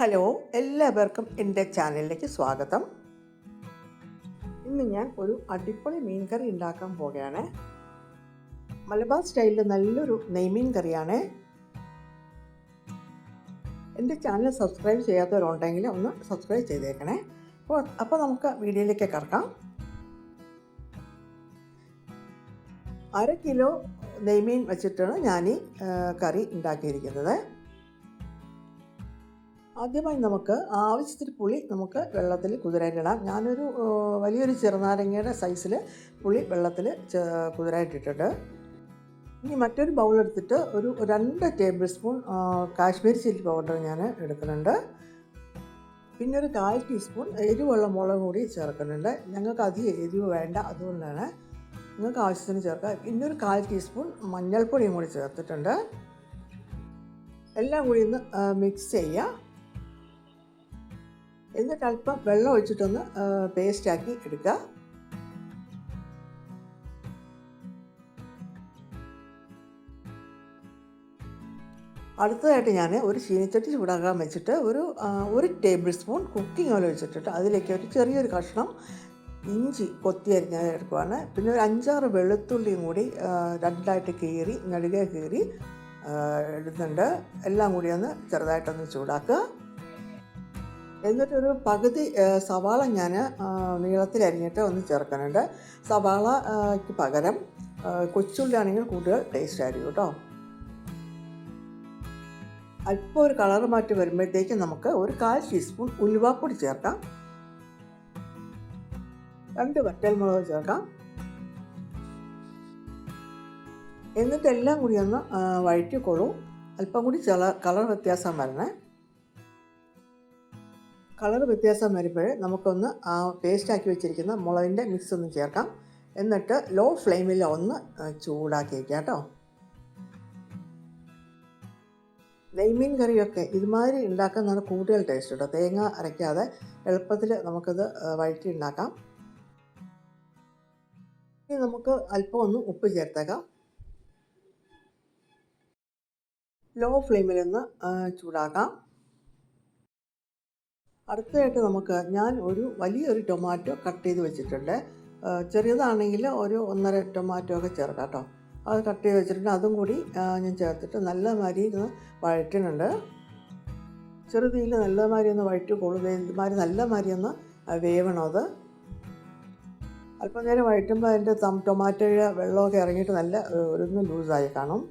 Hello, എല്ലാവർക്കും എൻ്റെ ചാനലിലേക്ക് സ്വാഗതം. ഇന്ന് ഞാൻ ഒരു അടിപൊളി മീൻ കറി ഉണ്ടാക്കാൻ പോവുകയാണ്. മലബാർ സ്റ്റൈലിൽ നല്ലൊരു നെയ്മീൻ കറിയാണ്. എൻ്റെ ചാനൽ സബ്സ്ക്രൈബ് ചെയ്യാത്തവരുണ്ടെങ്കിൽ ഒന്ന് സബ്സ്ക്രൈബ് ചെയ്തേക്കണേ. അപ്പോൾ നമുക്ക് വീഡിയോയിലേക്ക് കടക്കാം. 1/2 കിലോ നെയ്മീൻ വെച്ചിട്ടാണ് ഞാൻ ഈ കറി ഉണ്ടാക്കിയിരിക്കുന്നത്. ആദ്യമായി നമുക്ക് ആവശ്യത്തിന് പുളി നമുക്ക് വെള്ളത്തിൽ കുതിരായിട്ടിടാം. ഞാനൊരു വലിയൊരു ചെറുനാരങ്ങയുടെ സൈസിൽ പുളി വെള്ളത്തിൽ കുതിരായിട്ടിട്ടുണ്ട്. ഇനി മറ്റൊരു ബൗളെടുത്തിട്ട് ഒരു 2 table spoon Kashmiri chilli powder ഞാൻ എടുക്കുന്നുണ്ട്. പിന്നെ ഒരു 1/4 ടീസ്പൂൺ എരിവുള്ള മുളക് കൂടി ചേർക്കുന്നുണ്ട്. ഞങ്ങൾക്ക് അധികം എരിവ് വേണ്ട, അതുകൊണ്ടാണ് നിങ്ങൾക്ക് ആവശ്യത്തിന് ചേർക്കുക. പിന്നെ ഒരു 1/4 ടീസ്പൂൺ മഞ്ഞൾപ്പൊടിയും കൂടി ചേർത്തിട്ടുണ്ട്. എല്ലാം കൂടി ഒന്ന് മിക്സ് ചെയ്യുക. എന്നിട്ട് അല്പം വെള്ളം ഒഴിച്ചിട്ടൊന്ന് പേസ്റ്റാക്കി എടുക്കുക. അടുത്തതായിട്ട് ഞാൻ ഒരു ചീനിച്ചട്ടി ചൂടാക്കാൻ വെച്ചിട്ട് ഒരു ടേബിൾ സ്പൂൺ കുക്കിംഗ് ഓയിൽ ഒഴിച്ചിട്ടിട്ട് അതിലേക്ക് ഒരു ചെറിയൊരു കഷ്ണം ഇഞ്ചി കൊത്തി അരിഞ്ഞത് എടുക്കുവാണ്. പിന്നെ ഒരു 5-6 വെളുത്തുള്ളിയും കൂടി രണ്ടായിട്ട് കീറി നെടുകെ കീറി ഇടുന്നുണ്ട്. എല്ലാം കൂടി ഒന്ന് ചെറുതായിട്ടൊന്ന് ചൂടാക്കുക. എന്നിട്ടൊരു പകുതി സവാള ഞാൻ നീളത്തിൽ അരിഞ്ഞിട്ട് ഒന്ന് ചേർക്കുന്നുണ്ട്. സവാളയ്ക്ക് പകരം കൊച്ചുള്ളി ആണെങ്കിൽ കൂടുതൽ ടേസ്റ്റ് ആയിരിക്കും കേട്ടോ. അല്പം ഒരു കളർ മാറ്റി വരുമ്പോഴത്തേക്ക് നമുക്ക് ഒരു 1/4 ടീസ്പൂൺ ഉലുവാപ്പൊടി ചേർക്കാം. 2 വറ്റൽമുളക് ചേർക്കാം. എന്നിട്ട് എല്ലാം കൂടി ഒന്ന് വഴറ്റിക്കോളൂ. അല്പം കൂടി കളർ വ്യത്യാസം വരണേ. കളർ വ്യത്യാസം വരുമ്പോൾ നമുക്കൊന്ന് ആ പേസ്റ്റാക്കി വെച്ചിരിക്കുന്ന മുളകിൻ്റെ മിക്സ് ഒന്ന് ചേർക്കാം. എന്നിട്ട് ലോ ഫ്ലെയിമിൽ ഒന്ന് ചൂടാക്കി വയ്ക്കാം കേട്ടോ. നെയ്മീൻ കറിയൊക്കെ ഇതുമാതിരി ഉണ്ടാക്കുന്നതാണ് കൂടുതൽ ടേസ്റ്റ് കേട്ടോ. തേങ്ങ അരയ്ക്കാതെ എളുപ്പത്തിൽ നമുക്കിത് വഴറ്റി ഉണ്ടാക്കാം. ഇനി നമുക്ക് അല്പം ഒന്ന് ഉപ്പ് ചേർത്തേക്കാം. ലോ ഫ്ലെയിമിൽ ഒന്ന് ചൂടാക്കാം. അടുത്തതായിട്ട് ഞാൻ വലിയൊരു ടൊമാറ്റോ കട്ട് ചെയ്ത് വെച്ചിട്ടുണ്ട്. ചെറിയതാണെങ്കിൽ ഒരു 1.5 ടൊമാറ്റോ ഒക്കെ ചേർക്കാം കേട്ടോ. അത് കട്ട് ചെയ്ത് വെച്ചിട്ടുണ്ട്. അതും കൂടി ഞാൻ ചേർത്തിട്ട് നല്ല മാതിരി ഒന്ന് വഴറ്റുന്നുണ്ട്. ചെറുതീയിൽ നല്ല മാതിരി ഒന്ന് വഴറ്റിക്കോളൂ. ഇതുമാതിരി നല്ല മാതിരി ഒന്ന് വേവണം. അത് അല്പം നേരം വഴറ്റുമ്പോൾ അതിൻ്റെ ടൊമാറ്റോയുടെ വെള്ളമൊക്കെ ഇറങ്ങിയിട്ട് നല്ല ഒന്ന് ലൂസായി കാണും.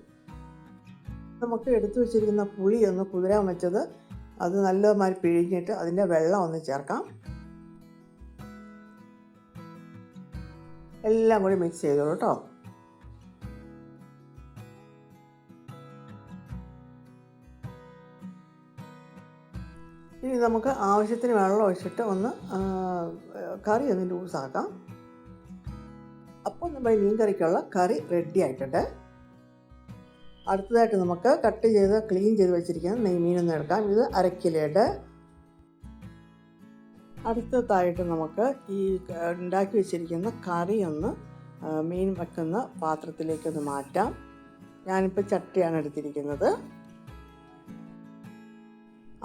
നമുക്ക് എടുത്തു വെച്ചിരിക്കുന്ന പുളി ഒന്ന് കുതിരാൻ വെച്ചത് അത് നല്ലതുമായി പിഴിഞ്ഞിട്ട് അതിൻ്റെ വെള്ളം ഒന്ന് ചേർക്കാം. എല്ലാം കൂടി മിക്സ് ചെയ്തോളൂ കേട്ടോ. ഇനി നമുക്ക് ആവശ്യത്തിന് വെള്ളം ഒഴിച്ചിട്ട് ഒന്ന് കറി ഒന്ന് ലൂസാക്കാം. അപ്പോൾ നമ്മുടെ മീൻ കറിക്കുള്ള കറി റെഡി ആയിട്ടുണ്ട്. അടുത്തതായിട്ട് നമുക്ക് കട്ട് ചെയ്ത് ക്ലീൻ ചെയ്ത് വെച്ചിരിക്കുന്ന നെയ്മീനൊന്ന് എടുക്കാം. ഇത് 1/2 കിലോയുടെ. അടുത്തതായിട്ട് നമുക്ക് ഈ ഉണ്ടാക്കി വെച്ചിരിക്കുന്ന കറി ഒന്ന് മീൻ വെക്കുന്ന പാത്രത്തിലേക്കൊന്ന് മാറ്റാം. ഞാനിപ്പോൾ ചട്ടിയാണ് എടുത്തിരിക്കുന്നത്.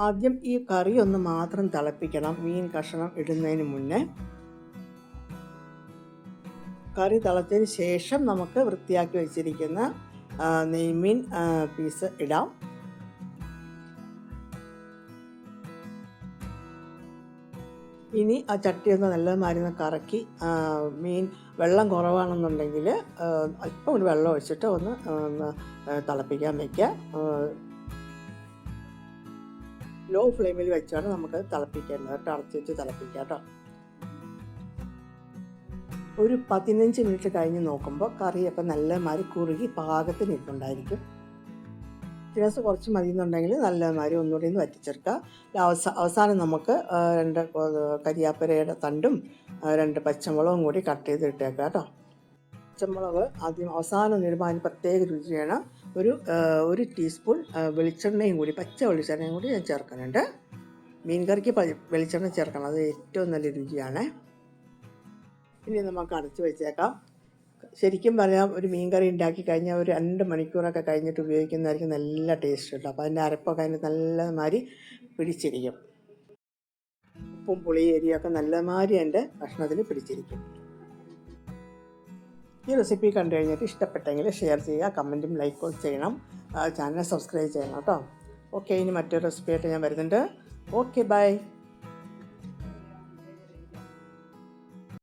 ആദ്യം ഈ കറി ഒന്ന് മാത്രം തിളപ്പിക്കണം മീൻ കഷ്ണം ഇടുന്നതിന് മുന്നേ. കറി തിളച്ചതിന് ശേഷം നമുക്ക് വൃത്തിയാക്കി വെച്ചിരിക്കുന്ന നെയ്മീൻ പീസ് ഇടാം. ഇനി ആ ചട്ടി ഒന്ന് നല്ല മാതിരി കറക്കി മീൻ വെള്ളം കുറവാണെന്നുണ്ടെങ്കിൽ അല്പം ഒരു വെള്ളം ഒഴിച്ചിട്ട് ഒന്ന് തിളപ്പിക്കാൻ വയ്ക്കുക. ലോ ഫ്ലെയിമിൽ വെച്ചാണ് നമുക്കത് തിളപ്പിക്കേണ്ടത് കേട്ടോ. അടച്ച് വെച്ച് തിളപ്പിക്കാം കേട്ടോ. ഒരു 15 മിനിറ്റ് കഴിഞ്ഞ് നോക്കുമ്പോൾ കറിയൊക്കെ നല്ല മാതിരി കുറുകി പാകത്തിന് ഇട്ടുണ്ടായിരിക്കും. ഗ്യാസ് കുറച്ച് മതി എന്നുണ്ടെങ്കിൽ നല്ല മാതിരി ഒന്നുകൂടി ഒന്ന് വറ്റിച്ചെടുക്കുക. അവസാനം നമുക്ക് 2 കരിയാപ്പരയുടെ തണ്ടും 2 പച്ചമുളകും കൂടി കട്ട് ചെയ്ത് ഇട്ടേക്കാം കേട്ടോ. പച്ചമുളക് ആദ്യം അവസാനം ഇടുമ്പോൾ അതിന് പ്രത്യേക രുചിയാണ്. ഒരു ടീസ്പൂൺ വെളിച്ചെണ്ണയും കൂടി പച്ച വെളിച്ചെണ്ണയും കൂടി ഞാൻ ചേർക്കുന്നുണ്ട്. മീൻ കറിക്ക് വെളിച്ചെണ്ണ ചേർക്കണം, അത് ഏറ്റവും നല്ല രുചിയാണ്. ഇനി നമുക്ക് അടച്ച് വെച്ചേക്കാം. ശരിക്കും പറയാം, ഒരു മീൻ കറി ഉണ്ടാക്കി കഴിഞ്ഞാൽ ഒരു 2 മണിക്കൂറൊക്കെ കഴിഞ്ഞിട്ട് ഉപയോഗിക്കുന്നതായിരിക്കും നല്ല ടേസ്റ്റ് കേട്ടോ. അപ്പോൾ അതിൻ്റെ അരപ്പൊക്കെ അതിന് നല്ല മാതിരി പിടിച്ചിരിക്കും. ഉപ്പും പുളി എരിയൊക്കെ നല്ലമാതിരി എൻ്റെ ഭക്ഷണത്തിൽ പിടിച്ചിരിക്കും. ഈ റെസിപ്പി കണ്ടു കഴിഞ്ഞിട്ട് ഇഷ്ടപ്പെട്ടെങ്കിൽ ഷെയർ ചെയ്യുക, കമൻറ്റും ലൈക്കും ചെയ്യണം, ചാനൽ സബ്സ്ക്രൈബ് ചെയ്യണം കേട്ടോ. ഓക്കെ, ഇനി മറ്റൊരു റെസിപ്പി ആയിട്ട് ഞാൻ വരുന്നുണ്ട്. Okay, by.